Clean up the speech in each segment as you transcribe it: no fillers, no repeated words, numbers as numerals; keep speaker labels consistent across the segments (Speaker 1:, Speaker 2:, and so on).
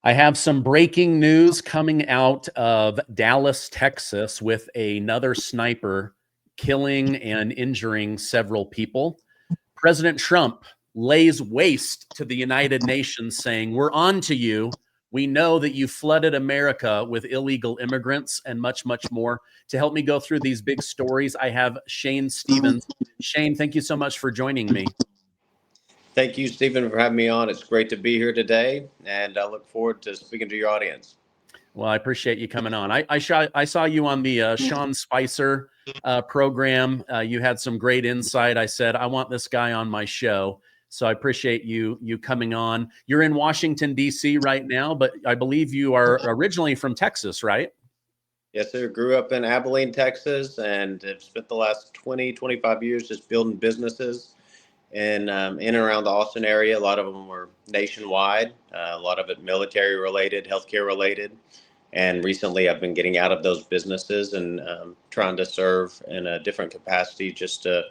Speaker 1: I have some breaking news coming out of Dallas, Texas, with another sniper killing and injuring several people. President Trump lays waste to the United Nations, saying, "We're on to you. We know that you flooded America with illegal immigrants," and much, much more. To help me go through these big stories, I have Shane Stevens. Shane, thank you so much for joining me.
Speaker 2: Thank you, Stephen, for having me on. It's great to be here today, and I look forward to speaking to your audience.
Speaker 1: Well, I appreciate you coming on. I saw you on the Sean Spicer program. You had some great insight. I said, I want this guy on my show. So I appreciate you coming on. You're in Washington, D.C. right now, but I believe you are originally from Texas, right?
Speaker 2: Yes, sir. Grew up in Abilene, Texas, and have spent the last 20, 25 years just building businesses in and around the Austin area. A lot of them were nationwide, a lot of it military related, healthcare related. And recently I've been getting out of those businesses and trying to serve in a different capacity just to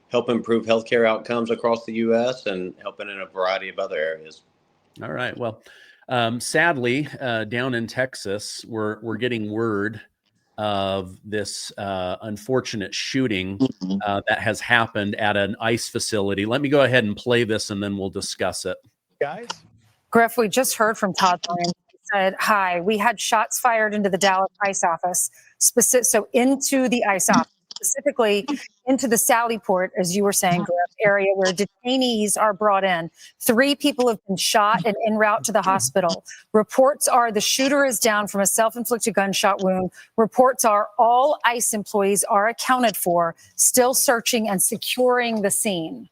Speaker 2: help improve healthcare outcomes across the U.S. and helping in a variety of other areas.
Speaker 1: All right. Well, sadly, down in Texas, we're getting word of this unfortunate shooting that has happened at an ICE facility. Let me go ahead and play this, and then we'll discuss it.
Speaker 3: Guys? Griff, we just heard from Todd Lawrence. He said, "Hi, we had shots fired into the Dallas ICE office, so into the ICE office, specifically into the sallyport, as you were saying, Griff, area where detainees are brought in. 3 people have been shot and en route to the hospital. Reports are the shooter is down from a self-inflicted gunshot wound. Reports are all ICE employees are accounted for, still searching and securing the scene."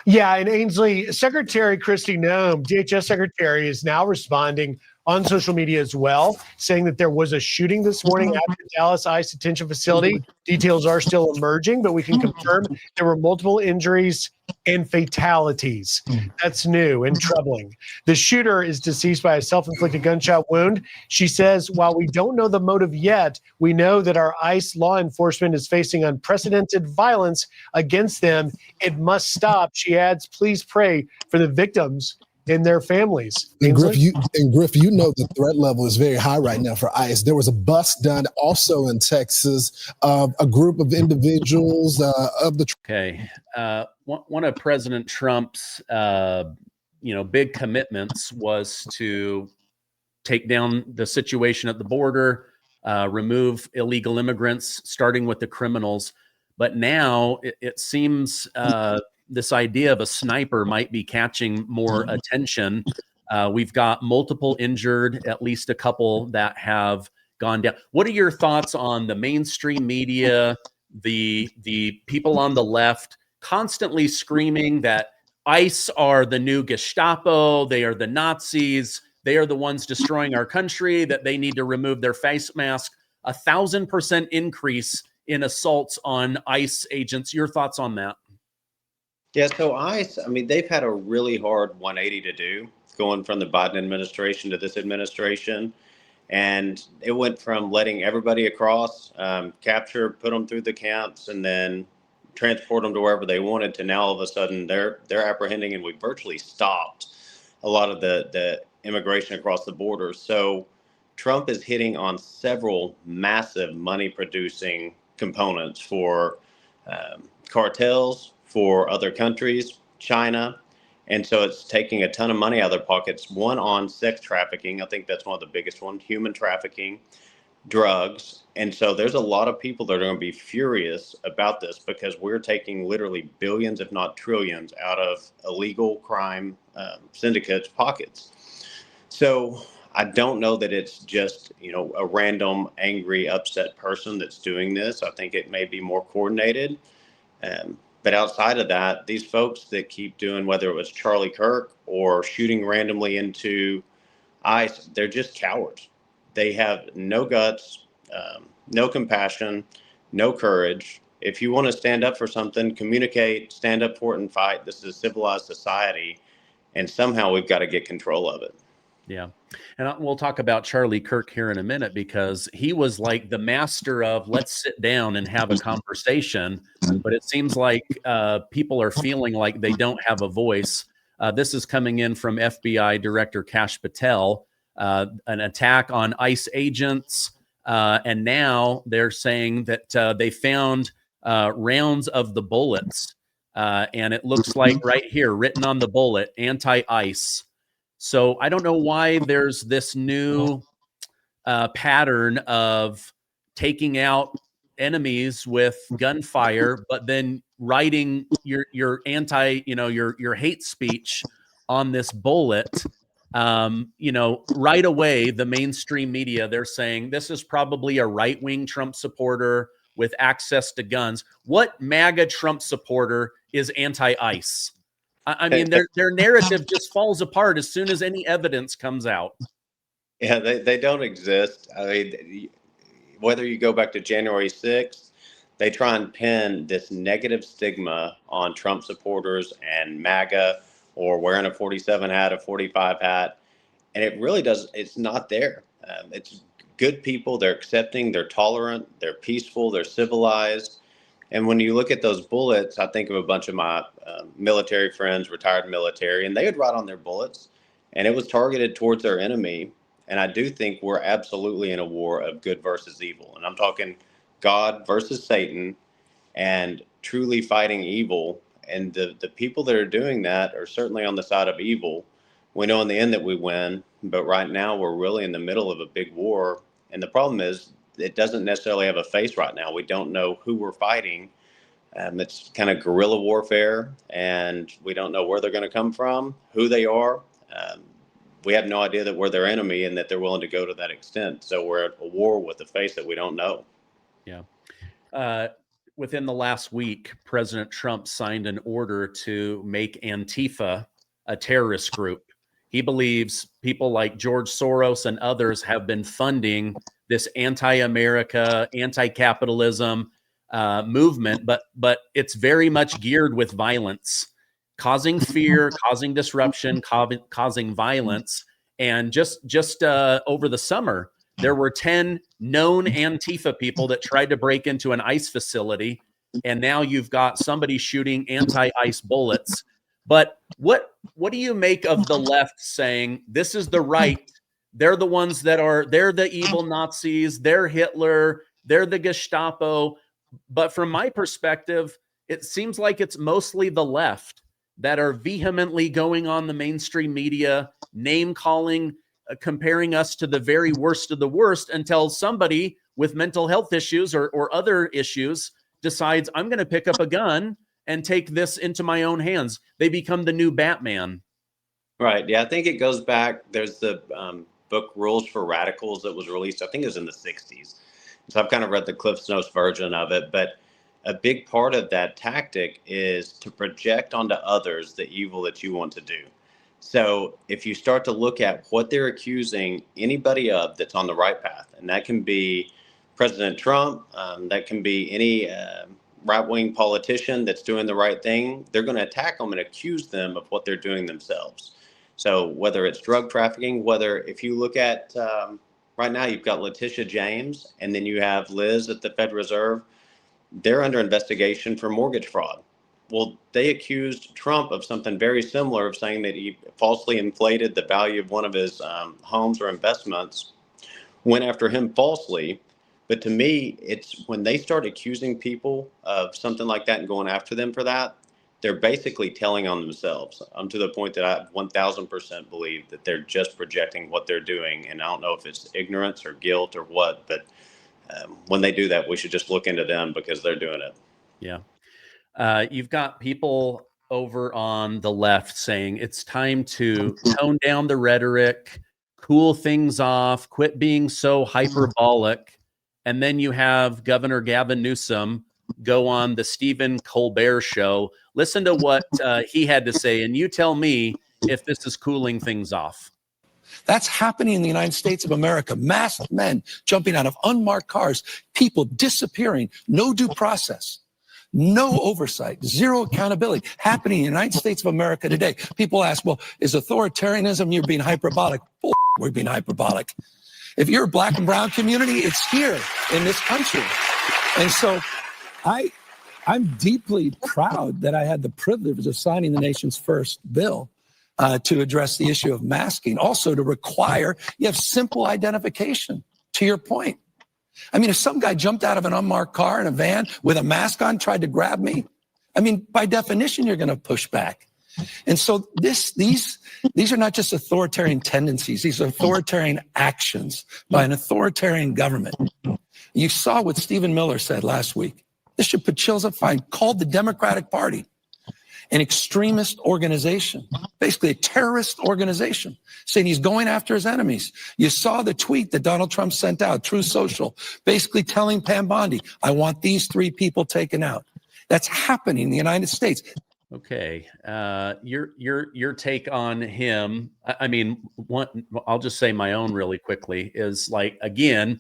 Speaker 4: Yeah, and Ainsley, Secretary Kristi Noem, DHS Secretary, is now responding on social media as well, saying that there was a shooting this morning at the Dallas ICE detention facility. Details are still emerging, but we can confirm there were multiple injuries and fatalities. That's new and troubling. The shooter is deceased by a self-inflicted gunshot wound. She says, while we don't know the motive yet, we know that our ICE law enforcement is facing unprecedented violence against them. It must stop. She adds, please pray for the victims and their families.
Speaker 5: And Griff, you know the threat level is very high right now for ICE. There was a bust done also in Texas of a group of individuals of the.
Speaker 1: Okay, one of President Trump's big commitments was to take down the situation at the border, remove illegal immigrants, starting with the criminals. But now it seems this idea of a sniper might be catching more attention. We've got multiple injured, at least a couple that have gone down. What are your thoughts on the mainstream media, the people on the left constantly screaming that ICE are the new Gestapo, they are the Nazis, they are the ones destroying our country, that they need to remove their face mask? 1,000% increase in assaults on ICE agents. Your thoughts on that?
Speaker 2: Yeah, so ICE, I mean, they've had a really hard 180 to do, going from the Biden administration to this administration. And it went from letting everybody across, capture, put them through the camps, and then transport them to wherever they wanted, to now all of a sudden they're apprehending, and we virtually stopped a lot of the immigration across the border. So Trump is hitting on several massive money-producing components for cartels, for other countries, China. And so it's taking a ton of money out of their pockets. One, on sex trafficking. I think that's one of the biggest ones. Human trafficking, drugs. And so there's a lot of people that are going to be furious about this, because we're taking literally billions, if not trillions, out of illegal crime syndicates' pockets. So I don't know that it's just, a random, angry, upset person that's doing this. I think it may be more coordinated. But outside of that, these folks that keep doing, whether it was Charlie Kirk or shooting randomly into ICE, they're just cowards. They have no guts, no compassion, no courage. If you want to stand up for something, communicate, stand up for it and fight. This is a civilized society, and somehow we've got to get control of it.
Speaker 1: Yeah. And we'll talk about Charlie Kirk here in a minute, because he was like the master of let's sit down and have a conversation. But it seems like people are feeling like they don't have a voice. This is coming in from FBI Director Kash Patel. an attack on ICE agents. And now they're saying that they found rounds of the bullets. And it looks like right here, written on the bullet, anti-ICE. So I don't know why there's this new pattern of taking out enemies with gunfire, but then writing your anti, your hate speech on this bullet. Right away, the mainstream media, they're saying this is probably a right-wing Trump supporter with access to guns. What MAGA Trump supporter is anti-ICE? I mean, their narrative just falls apart as soon as any evidence comes out.
Speaker 2: Yeah, they don't exist. I mean, whether you go back to January 6th, they try and pin this negative stigma on Trump supporters and MAGA, or wearing a 47 hat, a 45 hat. And it really does, it's not there. It's good people. They're accepting, they're tolerant, they're peaceful, they're civilized. And when you look at those bullets, I think of a bunch of my military friends, retired military, and they would write on their bullets, and it was targeted towards their enemy. And I do think we're absolutely in a war of good versus evil. And I'm talking God versus Satan, and truly fighting evil. And the people that are doing that are certainly on the side of evil. We know in the end that we win, but right now we're really in the middle of a big war. And the problem is it doesn't necessarily have a face right now. We don't know who we're fighting. It's kind of guerrilla warfare, and we don't know where they're going to come from, who they are. We have no idea that we're their enemy and that they're willing to go to that extent. So we're at a war with a face that we don't know.
Speaker 1: Yeah. Within the last week, President Trump signed an order to make Antifa a terrorist group. He believes people like George Soros and others have been funding this anti-America, anti-capitalism movement, but it's very much geared with violence, causing fear, causing disruption, causing violence. And just over the summer, there were 10 known Antifa people that tried to break into an ICE facility, and now you've got somebody shooting anti-ICE bullets. But what do you make of the left saying this is the right? They're the ones they're the evil Nazis, they're Hitler, they're the Gestapo. But from my perspective, it seems like it's mostly the left that are vehemently going on the mainstream media, name calling, comparing us to the very worst of the worst, until somebody with mental health issues or other issues decides, I'm going to pick up a gun and take this into my own hands. They become the new Batman.
Speaker 2: Right. Yeah, I think it goes back. There's the book Rules for Radicals that was released, I think it was in the 60s. So I've kind of read the Cliff Notes version of it, but a big part of that tactic is to project onto others the evil that you want to do. So if you start to look at what they're accusing anybody of that's on the right path, and that can be President Trump, that can be any right-wing politician that's doing the right thing, they're going to attack them and accuse them of what they're doing themselves. So whether it's drug trafficking, whether if you look at right now, you've got Letitia James, and then you have Liz at the Fed Reserve. They're under investigation for mortgage fraud. Well, they accused Trump of something very similar, of saying that he falsely inflated the value of one of his homes or investments, went after him falsely. But to me, it's when they start accusing people of something like that and going after them for that, they're basically telling on themselves. To the point that I 1000% believe that they're just projecting what they're doing. And I don't know if it's ignorance or guilt or what, but when they do that, we should just look into them because they're doing it.
Speaker 1: Yeah. You've got people over on the left saying it's time to tone down the rhetoric, cool things off, quit being so hyperbolic. And then you have Governor Gavin Newsom go on the Stephen Colbert show. Listen to what he had to say, and you tell me if this is cooling things off.
Speaker 6: That's happening in the United States of America. Masked men jumping out of unmarked cars, people disappearing, no due process, no oversight, zero accountability, happening in the United States of America today. People ask, well, is authoritarianism, you're being hyperbolic? We're being hyperbolic. If you're a black and brown community, it's here in this country. And so I'm deeply proud that I had the privilege of signing the nation's first bill to address the issue of masking. Also to require you have simple identification, to your point. I mean, if some guy jumped out of an unmarked car in a van with a mask on, tried to grab me, I mean, by definition, you're going to push back. And so these are not just authoritarian tendencies. These are authoritarian actions by an authoritarian government. You saw what Stephen Miller said last week. This should put chills up spine. Called the Democratic Party an extremist organization, basically a terrorist organization, saying he's going after his enemies. You saw the tweet that Donald Trump sent out, Truth Social, basically telling Pam Bondi, I want these 3 people taken out. That's happening in the United States.
Speaker 1: Okay, your take on him. I mean, I'll just say my own really quickly is like, again,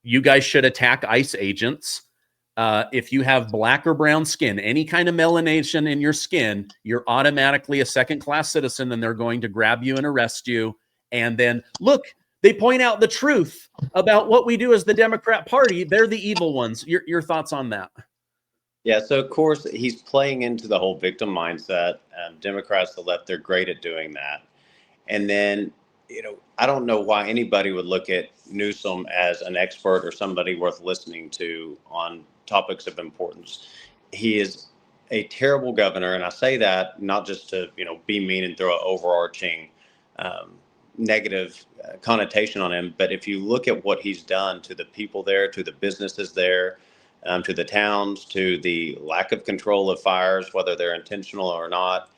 Speaker 1: you guys should attack ICE agents. If you have black or brown skin, any kind of melanation in your skin, you're automatically a second-class citizen, and they're going to grab you and arrest you. And then, look, they point out the truth about what we do as the Democrat Party. They're the evil ones. Your thoughts on that?
Speaker 2: Yeah, so of course he's playing into the whole victim mindset. Democrats, the left, they're great at doing that. And then, I don't know why anybody would look at Newsom as an expert or somebody worth listening to on topics of importance. He is a terrible governor, and I say that not just to be mean and throw an overarching negative connotation on him, but if you look at what he's done to the people there, to the businesses there, to the towns, to the lack of control of fires, whether they're intentional or not,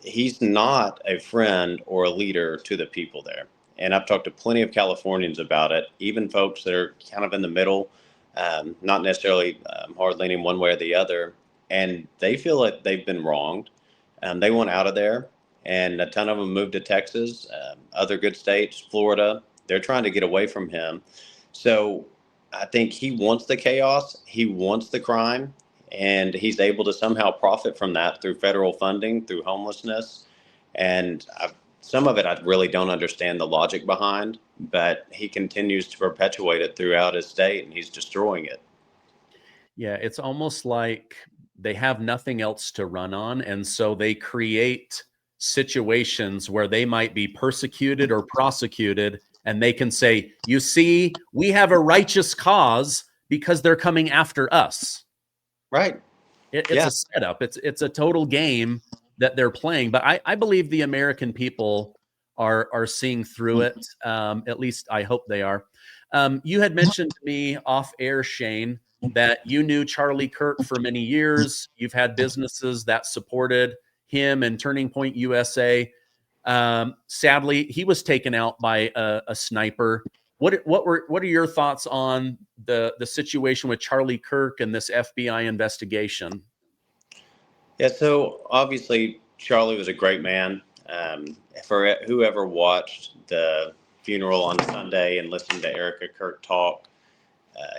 Speaker 2: he's not a friend or a leader to the people there. And I've talked to plenty of Californians about it, even folks that are kind of in the middle, not necessarily hard leaning one way or the other. And they feel like they've been wronged. They want out of there. And a ton of them moved to Texas, other good states, Florida. They're trying to get away from him. So I think he wants the chaos. He wants the crime. And he's able to somehow profit from that through federal funding, through homelessness. And some of it I really don't understand the logic behind, but he continues to perpetuate it throughout his state, and he's destroying it.
Speaker 1: Yeah, it's almost like they have nothing else to run on, and so they create situations where they might be persecuted or prosecuted, and they can say, you see, we have a righteous cause because they're coming after us.
Speaker 2: Right.
Speaker 1: It's a setup. It's a total game that they're playing. But I believe the American people are seeing through it. At least I hope they are. You had mentioned to me off air, Shane, that you knew Charlie Kirk for many years. You've had businesses that supported him and Turning Point USA. Sadly, he was taken out by a sniper. What are your thoughts on the situation with Charlie Kirk and this FBI investigation?
Speaker 2: Yeah, so obviously Charlie was a great man. For whoever watched the funeral on Sunday and listened to Erica Kirk talk,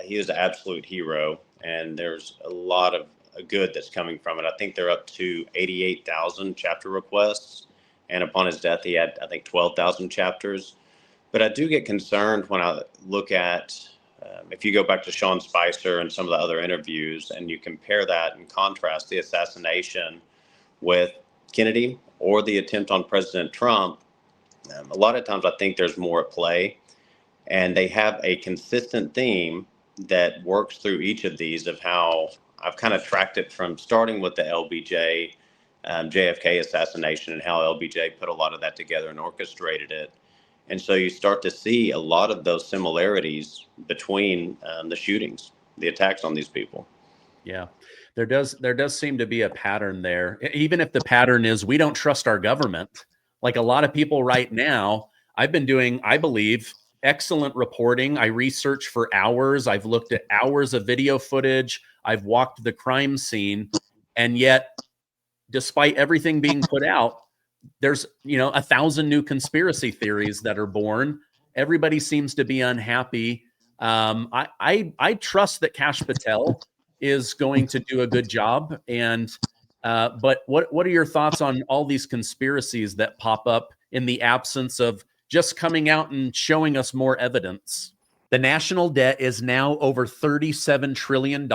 Speaker 2: he is an absolute hero, and there's a lot of good that's coming from it. I think they're up to 88,000 chapter requests, and upon his death, he had, I think, 12,000 chapters. But I do get concerned when I look at, if you go back to Sean Spicer and some of the other interviews, and you compare that and contrast the assassination with Kennedy or the attempt on President Trump, a lot of times I think there's more at play. And they have a consistent theme that works through each of these, of how I've kind of tracked it from starting with the LBJ, JFK assassination, and how LBJ put a lot of that together and orchestrated it. And so you start to see a lot of those similarities between the shootings, the attacks on these people.
Speaker 1: Yeah, there does seem to be a pattern there. Even if the pattern is we don't trust our government, like a lot of people right now. I've been doing, I believe, excellent reporting. I research for hours. I've looked at hours of video footage. I've walked the crime scene. And yet, despite everything being put out, there's 1,000 new conspiracy theories that are born. Everybody seems to be unhappy. I trust that Kash Patel is going to do a good job. And but what are your thoughts on all these conspiracies that pop up in the absence of just coming out and showing us more evidence? The national debt is now over $37 trillion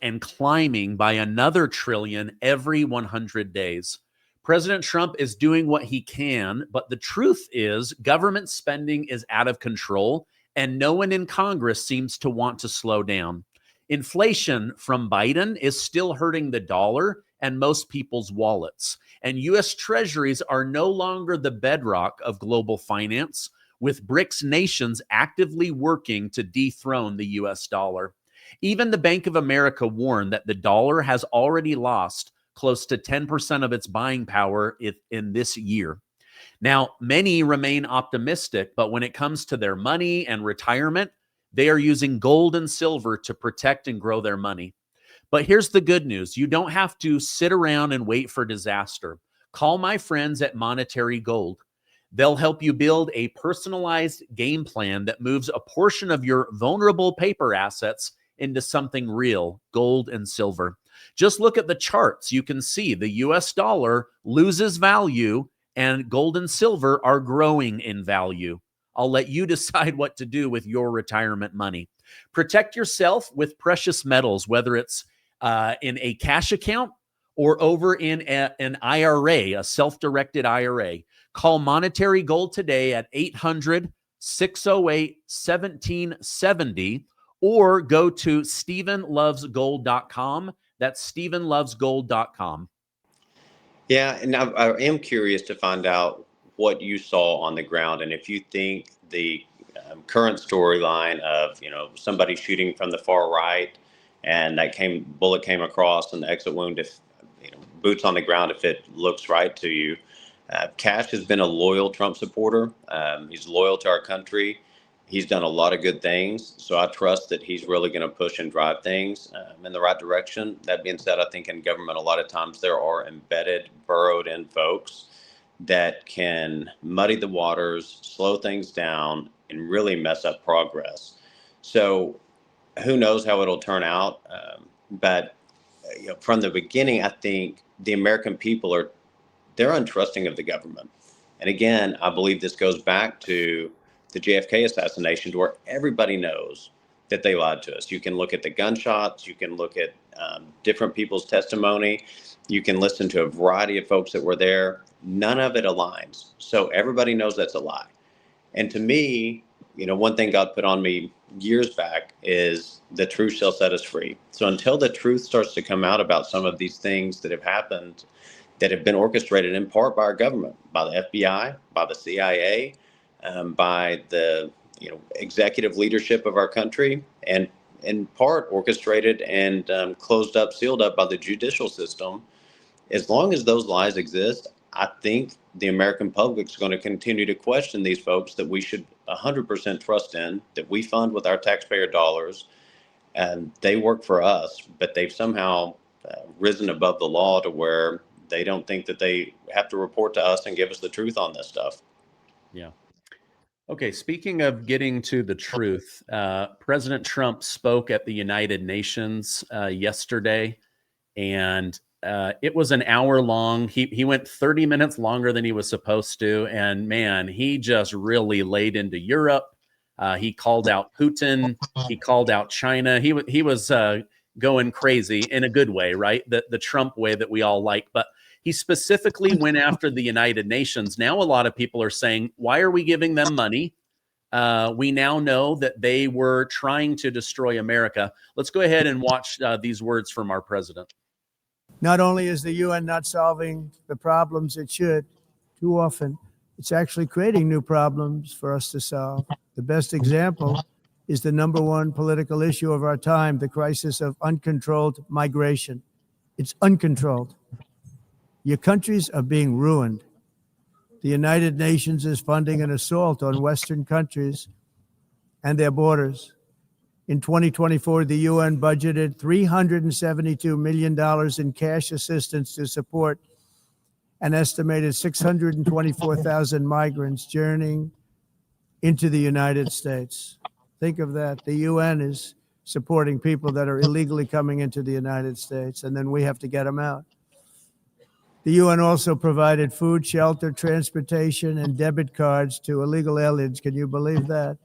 Speaker 1: and climbing by another trillion every 100 days. President Trump is doing what he can, but the truth is government spending is out of control, and no one in Congress seems to want to slow down. Inflation from Biden is still hurting the dollar and most people's wallets. And U.S. treasuries are no longer the bedrock of global finance, with BRICS nations actively working to dethrone the U.S. dollar. Even the Bank of America warned that the dollar has already lost close to 10% of its buying power in this year. Now, many remain optimistic, but when it comes to their money and retirement, they are using gold and silver to protect and grow their money. But here's the good news. You don't have to sit around and wait for disaster. Call my friends at Monetary Gold. They'll help you build a personalized game plan that moves a portion of your vulnerable paper assets into something real, gold and silver. Just look at the charts. You can see the US dollar loses value and gold and silver are growing in value. I'll let you decide what to do with your retirement money. Protect yourself with precious metals, whether it's in a cash account or over in an IRA, a self-directed IRA. Call Monetary Gold today at 800-608-1770 or go to StephenLovesGold.com. That's StephenLovesGold.com.
Speaker 2: Yeah, and I am curious to find out what you saw on the ground, and if you think the current storyline of somebody shooting from the far right, and that bullet came across, and the exit wound, if boots on the ground, if it looks right to you. Cash has been a loyal Trump supporter. He's loyal to our country. He's done a lot of good things, so I trust that he's really going to push and drive things in the right direction. That being said, I think in government, a lot of times there are embedded, burrowed in folks that can muddy the waters, slow things down, and really mess up progress. So who knows how it'll turn out? But from the beginning, I think the American people they're untrusting of the government. And again, I believe this goes back to the JFK assassination, to where everybody knows that they lied to us. You can look at the gunshots, you can look at different people's testimony, you can listen to a variety of folks that were there. None of it aligns. So everybody knows that's a lie. And to me, one thing God put on me years back is the truth shall set us free. So until the truth starts to come out about some of these things that have happened, that have been orchestrated in part by our government, by the FBI, by the CIA, by the executive leadership of our country, and in part orchestrated and closed up, sealed up by the judicial system. As long as those lies exist, I think the American public is going to continue to question these folks that we should 100% trust in, that we fund with our taxpayer dollars, and they work for us, but they've somehow risen above the law to where they don't think that they have to report to us and give us the truth on this stuff.
Speaker 1: Yeah. Okay, speaking of getting to the truth, President Trump spoke at the United Nations yesterday, and it was an hour long. He went 30 minutes longer than he was supposed to, and man, he just really laid into Europe. He called out Putin. He called out China. He was going crazy in a good way, right? The Trump way that we all like, but he specifically went after the United Nations. Now, a lot of people are saying, why are we giving them money? We now know that they were trying to destroy America. Let's go ahead and watch these words from our president.
Speaker 7: Not only is the UN not solving the problems it should too often, it's actually creating new problems for us to solve. The best example is the number one political issue of our time, the crisis of uncontrolled migration. It's uncontrolled. Your countries are being ruined. The United Nations is funding an assault on Western countries and their borders. In 2024, the UN budgeted $372 million in cash assistance to support an estimated 624,000 migrants journeying into the United States. Think of that. The UN is supporting people that are illegally coming into the United States, and then we have to get them out. The UN also provided food, shelter, transportation, and debit cards to illegal aliens. Can you believe that?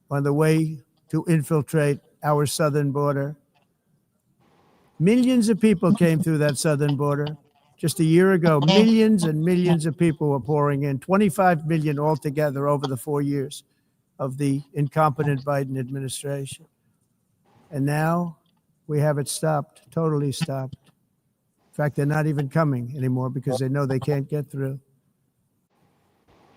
Speaker 7: On the way to infiltrate our southern border. Millions of people came through that southern border. Just a year ago, millions and millions of people were pouring in, 25 million altogether over the 4 years of the incompetent Biden administration. And now we have it stopped, totally stopped. In fact, they're not even coming anymore because they know they can't get through.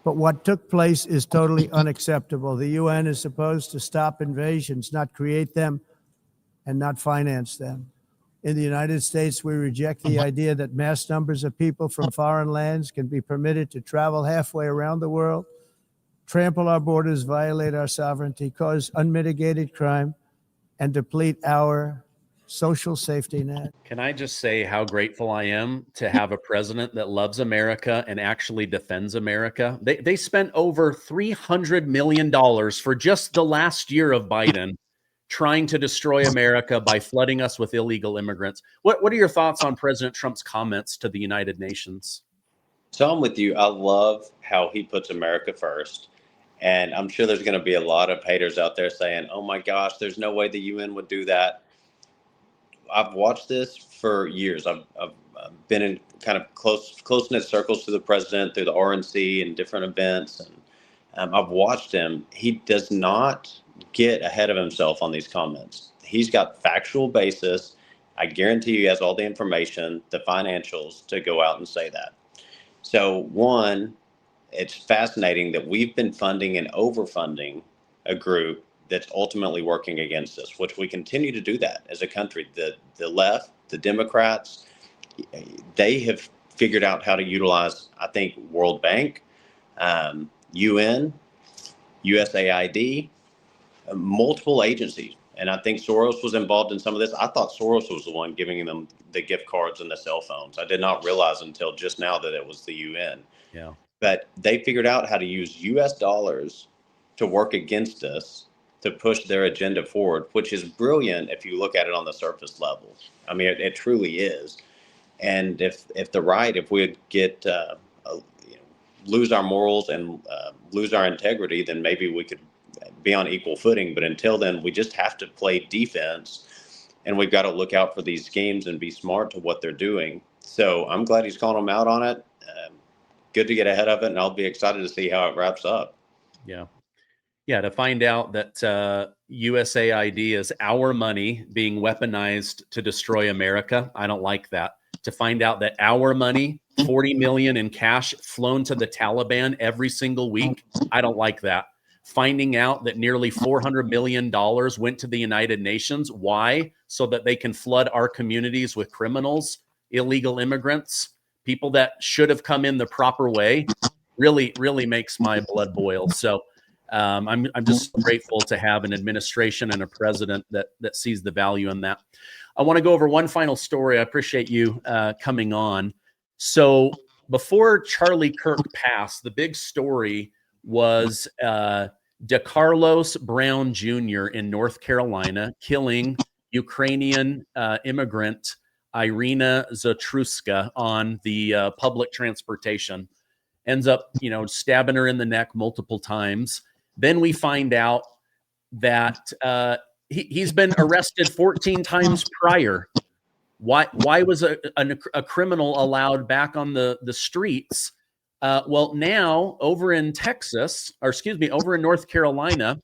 Speaker 7: But what took place is totally unacceptable. The UN is supposed to stop invasions, not create them and not finance them. In the United States, we reject the idea that mass numbers of people from foreign lands can be permitted to travel halfway around the world, trample our borders, violate our sovereignty, cause unmitigated crime, and deplete our social safety net.
Speaker 1: Can I just say how grateful I am to have a president that loves America and actually defends America? They spent over $300 million for just the last year of Biden trying to destroy America by flooding us with illegal immigrants. What are your thoughts on President Trump's comments to the United Nations?
Speaker 2: So I'm with you. I love how he puts America first. And I'm sure there's going to be a lot of haters out there saying, oh my gosh, there's no way the UN would do that. I've watched this for years. I've been in kind of close-knit circles to the president through the RNC and different events. And I've watched him. He does not get ahead of himself on these comments. He's got factual basis. I guarantee you he has all the information, the financials to go out and say that. So one, it's fascinating that we've been funding and overfunding a group that's ultimately working against us, which we continue to do that as a country. The left, the Democrats, they have figured out how to utilize, I think, World Bank, UN, USAID, multiple agencies. And I think Soros was involved in some of this. I thought Soros was the one giving them the gift cards and the cell phones. I did not realize until just now that it was the UN.
Speaker 1: Yeah.
Speaker 2: But they figured out how to use US dollars to work against us, to push their agenda forward, which is brilliant if you look at it on the surface level. I mean, it truly is. And if we get lose our morals and lose our integrity, then maybe we could be on equal footing. But until then, we just have to play defense, and we've got to look out for these schemes and be smart to what they're doing. So I'm glad he's calling them out on it. Good to get ahead of it, and I'll be excited to see how it wraps up.
Speaker 1: Yeah. Yeah, to find out that USAID is our money being weaponized to destroy America, I don't like that. To find out that our money, 40 million in cash flown to the Taliban every single week, I don't like that. Finding out that nearly $400 million went to the United Nations. Why? So that they can flood our communities with criminals, illegal immigrants, people that should have come in the proper way. Really makes my blood boil. So I'm just grateful to have an administration and a president that sees the value in that. I want to go over one final story. I appreciate you coming on. So before Charlie Kirk passed, the big story was DeCarlos Brown Jr. in North Carolina killing Ukrainian immigrant Iryna Zatruska on the public transportation. Ends up, stabbing her in the neck multiple times. Then we find out that he's been arrested 14 times prior. Why was a criminal allowed back on the streets? Well, now over in over in North Carolina,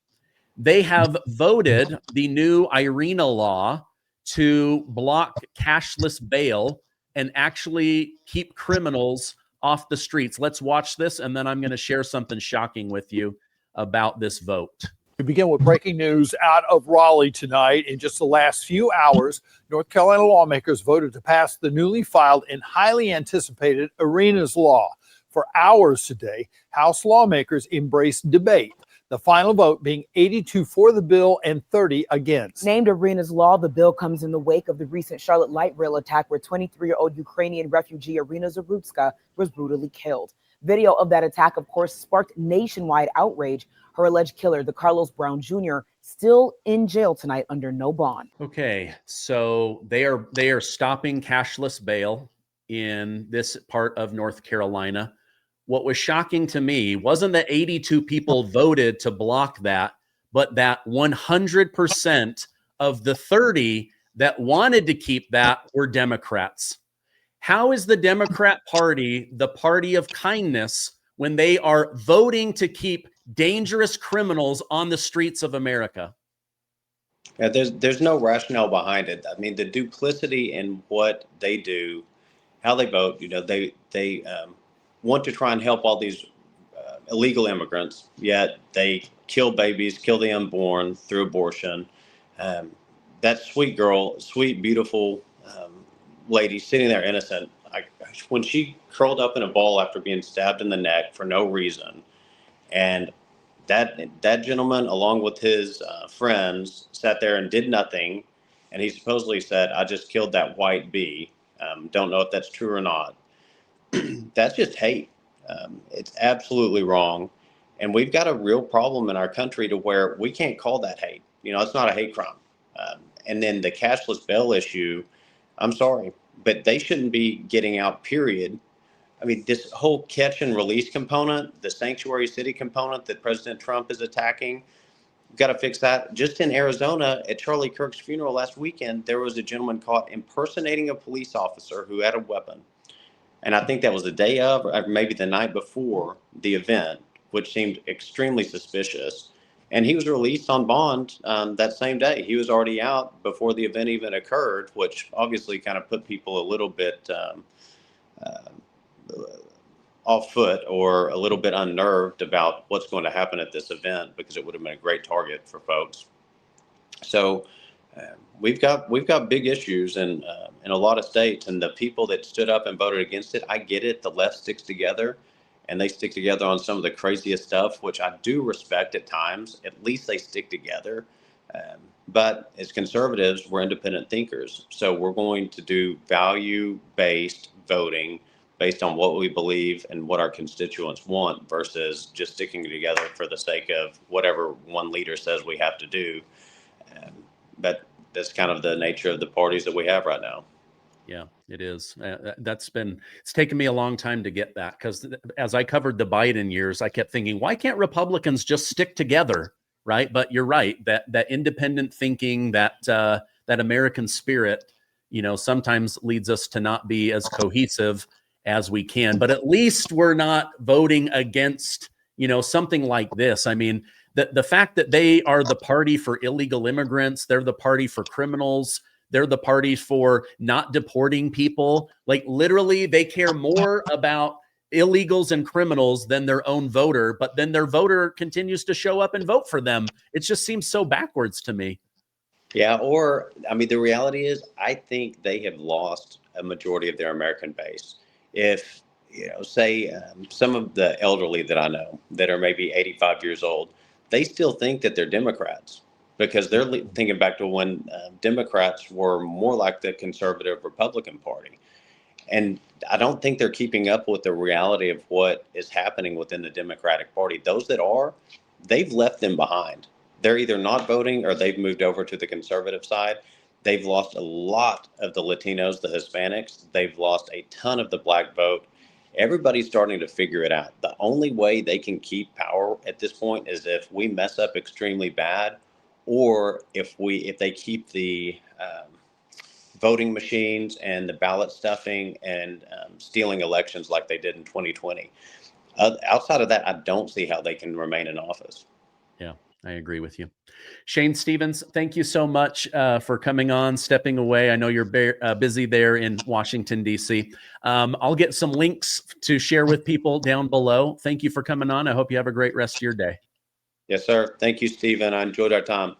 Speaker 1: they have voted the new Iryna law to block cashless bail and actually keep criminals off the streets. Let's watch this, and then I'm going to share something shocking with you about this vote.
Speaker 8: We begin with breaking news out of Raleigh tonight. In just the last few hours, North Carolina lawmakers voted to pass the newly filed and highly anticipated Iryna's law. For hours today, House lawmakers embraced debate, the final vote being 82 for the bill and 30 against.
Speaker 9: Named Iryna's law, the bill comes in the wake of the recent Charlotte light rail attack where 23-year-old Ukrainian refugee Iryna Zarutska was brutally killed. Video of that attack, of course, sparked nationwide outrage. Her alleged killer, DeCarlos Brown Jr., still in jail tonight under no bond.
Speaker 1: Okay, so they are stopping cashless bail in this part of North Carolina. What was shocking to me wasn't that 82 people voted to block that, but that 100% of the 30 that wanted to keep that were Democrats. How is the Democrat Party the party of kindness when they are voting to keep dangerous criminals on the streets of America?
Speaker 2: Yeah, there's no rationale behind it. I mean, the duplicity in what they do, how they vote. They want to try and help all these illegal immigrants, yet they kill babies, kill the unborn through abortion. That sweet girl, sweet, beautiful lady sitting there innocent, when she curled up in a ball after being stabbed in the neck for no reason, and that gentleman, along with his friends, sat there and did nothing, and he supposedly said, "I just killed that white bee." Don't know if that's true or not. That's just hate. It's absolutely wrong, and we've got a real problem in our country to where we can't call that hate. It's not a hate crime. And then the cashless bail issue, I'm sorry, but they shouldn't be getting out, period. I mean, this whole catch and release component, the sanctuary city component that President Trump is attacking, we've got to fix that. Just in Arizona, at Charlie Kirk's funeral last weekend, there was a gentleman caught impersonating a police officer who had a weapon. And I think that was the day of, or maybe the night before the event, which seemed extremely suspicious. And he was released on bond that same day. He was already out before the event even occurred, which obviously kind of put people a little bit off foot or a little bit unnerved about what's going to happen at this event, because it would have been a great target for folks. So we've got big issues in a lot of states, and the people that stood up and voted against it, I get it. The left sticks together, and they stick together on some of the craziest stuff, which I do respect at times. At least they stick together. But as conservatives, we're independent thinkers. So we're going to do value-based voting based on what we believe and what our constituents want, versus just sticking together for the sake of whatever one leader says we have to do. But that's kind of the nature of the parties that we have right now.
Speaker 1: Yeah, it is. It's taken me a long time to get that, because as I covered the Biden years, I kept thinking, why can't Republicans just stick together? Right. But you're right, that independent thinking, that American spirit, sometimes leads us to not be as cohesive as we can. But at least we're not voting against, something like this. I mean, the fact that they are the party for illegal immigrants, they're the party for criminals, they're the party for not deporting people. Like, literally, they care more about illegals and criminals than their own voter, but then their voter continues to show up and vote for them. It just seems so backwards to me.
Speaker 2: Yeah, or, I mean, the reality is, I think they have lost a majority of their American base. If, say some of the elderly that I know that are maybe 85 years old, they still think that they're Democrats, because they're thinking back to when Democrats were more like the conservative Republican Party. And I don't think they're keeping up with the reality of what is happening within the Democratic Party. Those that are, they've left them behind. They're either not voting or they've moved over to the conservative side. They've lost a lot of the Latinos, the Hispanics. They've lost a ton of the Black vote. Everybody's starting to figure it out. The only way they can keep power at this point is if we mess up extremely bad, or if they keep the voting machines and the ballot stuffing and stealing elections like they did in 2020. Outside of that, I don't see how they can remain in office.
Speaker 1: Yeah, I agree with you. Shane Stevens, thank you so much for coming on, stepping away. I know you're busy there in Washington, D.C. I'll get some links to share with people down below. Thank you for coming on. I hope you have a great rest of your day.
Speaker 2: Yes, sir. Thank you, Stephen. I enjoyed our time.